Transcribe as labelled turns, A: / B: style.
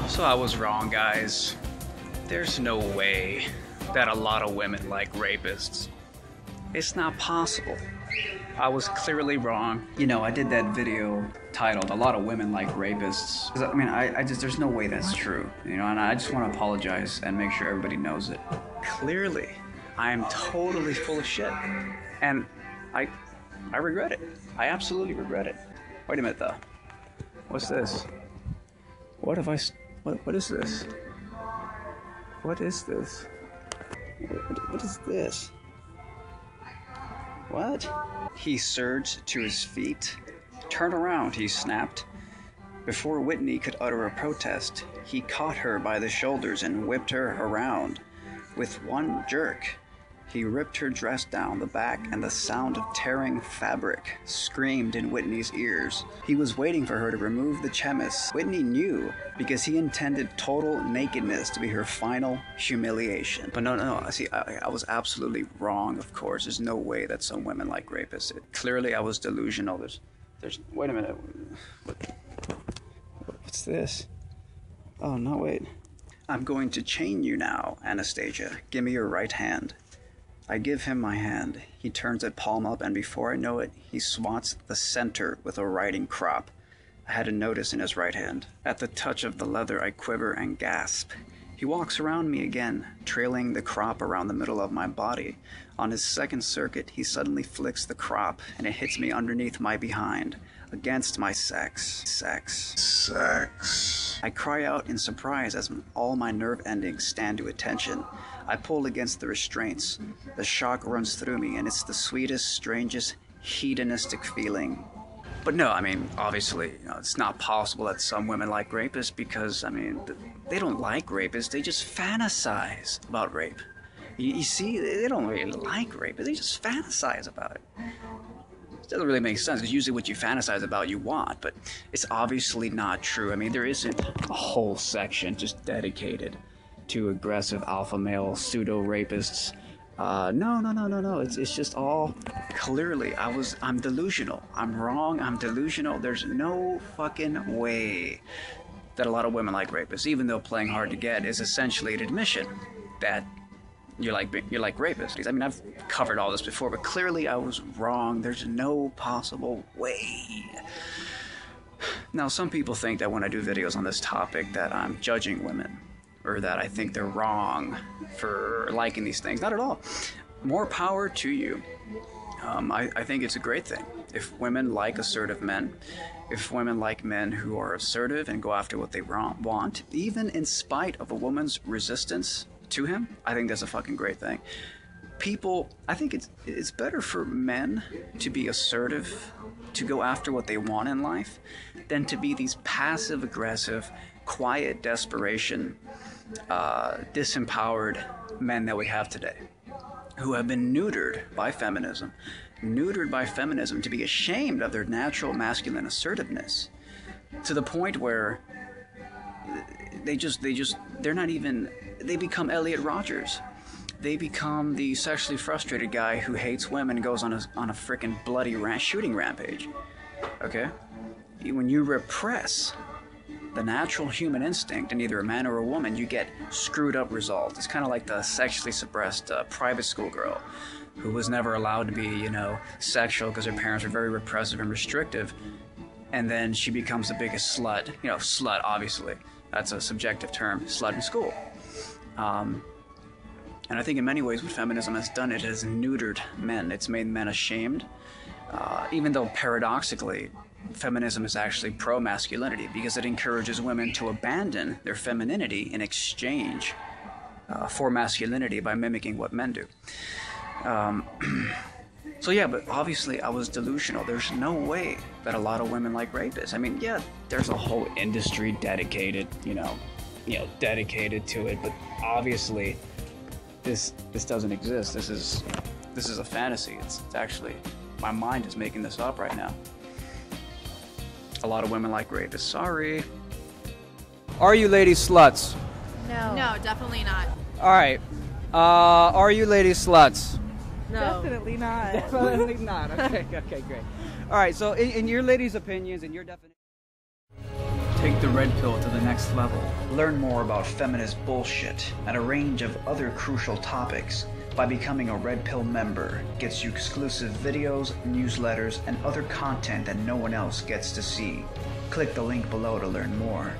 A: So I was wrong, guys. There's no way that a lot of women like rapists. It's not possible. I was clearly wrong. You know, I did that video titled "A Lot of Women Like Rapists." I mean, I just, there's no way that's true. You know, and I just want to apologize and make sure everybody knows it. Clearly, I am totally full of shit. And I regret it. I absolutely regret it. Wait a minute though. What's this? What have I, what is this? What is this? What is this? What? He surged to his feet. Turn around, he snapped. Before Whitney could utter a protest, he caught her by the shoulders and whipped her around. With one jerk, he ripped her dress down the back, and the sound of tearing fabric screamed in Whitney's ears. He was waiting for her to remove the chemise. Whitney knew, because he intended total nakedness to be her final humiliation. But no, see, I was absolutely wrong, of course. There's no way that some women like rapists. Clearly, I was delusional. There's, wait a minute. What's this? Oh, no, wait. I'm going to chain you now, Anastasia. Give me your right hand. I give him my hand. He turns it palm up, and before I know it, he swats the center with a riding crop. I had a notice in his right hand. At the touch of the leather, I quiver and gasp. He walks around me again, trailing the crop around the middle of my body. On his second circuit, he suddenly flicks the crop, and it hits me underneath my behind, against my sex. I cry out in surprise as all my nerve endings stand to attention. I pull against the restraints. The shock runs through me, and it's the sweetest, strangest, hedonistic feeling. But no, I mean, obviously, you know, it's not possible that some women like rapists because, I mean, they don't like rapists. They just fantasize about rape. You see, they don't really like rape. They just fantasize about it. It doesn't really make sense because usually what you fantasize about you want, but it's obviously not true. I mean, there isn't a whole section just dedicated to aggressive alpha male pseudo rapists. No. It's just all clearly I'm delusional. I'm wrong. I'm delusional. There's no fucking way that a lot of women like rapists, even though playing hard to get is essentially an admission that you're like rapists. I mean, I've covered all this before, but clearly I was wrong. There's no possible way. Now, some people think that when I do videos on this topic that I'm judging women, or that I think they're wrong for liking these things. Not at all. More power to you. I think it's a great thing. If women like assertive men, if women like men who are assertive and go after what they want, even in spite of a woman's resistance to him, I think that's a fucking great thing. I think it's better for men to be assertive, to go after what they want in life, than to be these passive-aggressive, quiet desperation, disempowered men that we have today, who have been neutered by feminism to be ashamed of their natural masculine assertiveness, to the point where they become Elliot Rodgers. They become the sexually frustrated guy who hates women and goes on a freaking bloody shooting rampage. Okay? When you repress the natural human instinct in either a man or a woman, you get screwed up results. It's kind of like the sexually suppressed private school girl who was never allowed to be, you know, sexual because her parents were very repressive and restrictive, and then she becomes the biggest slut. You know, slut, obviously. That's a subjective term, slut in school. And I think in many ways what feminism has done, it has neutered men. It's made men ashamed, even though paradoxically, feminism is actually pro-masculinity because it encourages women to abandon their femininity in exchange for masculinity by mimicking what men do. So yeah, but obviously I was delusional. There's no way that a lot of women like rapists. I mean, yeah, there's a whole industry dedicated, dedicated to it, but obviously this doesn't exist. This is a fantasy. It's actually, my mind is making this up right now. A lot of women like rapists. Sorry. Are you ladies sluts?
B: No. No, definitely not.
A: All right. Are you ladies sluts?
B: No.
C: Definitely not.
A: Definitely not. Okay, great. All right, so in your ladies' opinions and your definition.
C: Take the red pill to the next level.
A: Learn more about feminist bullshit and a range of other crucial topics by becoming a Red Pill member. Gets you exclusive videos, newsletters, and other content that no one else gets to see. Click the link below to learn more.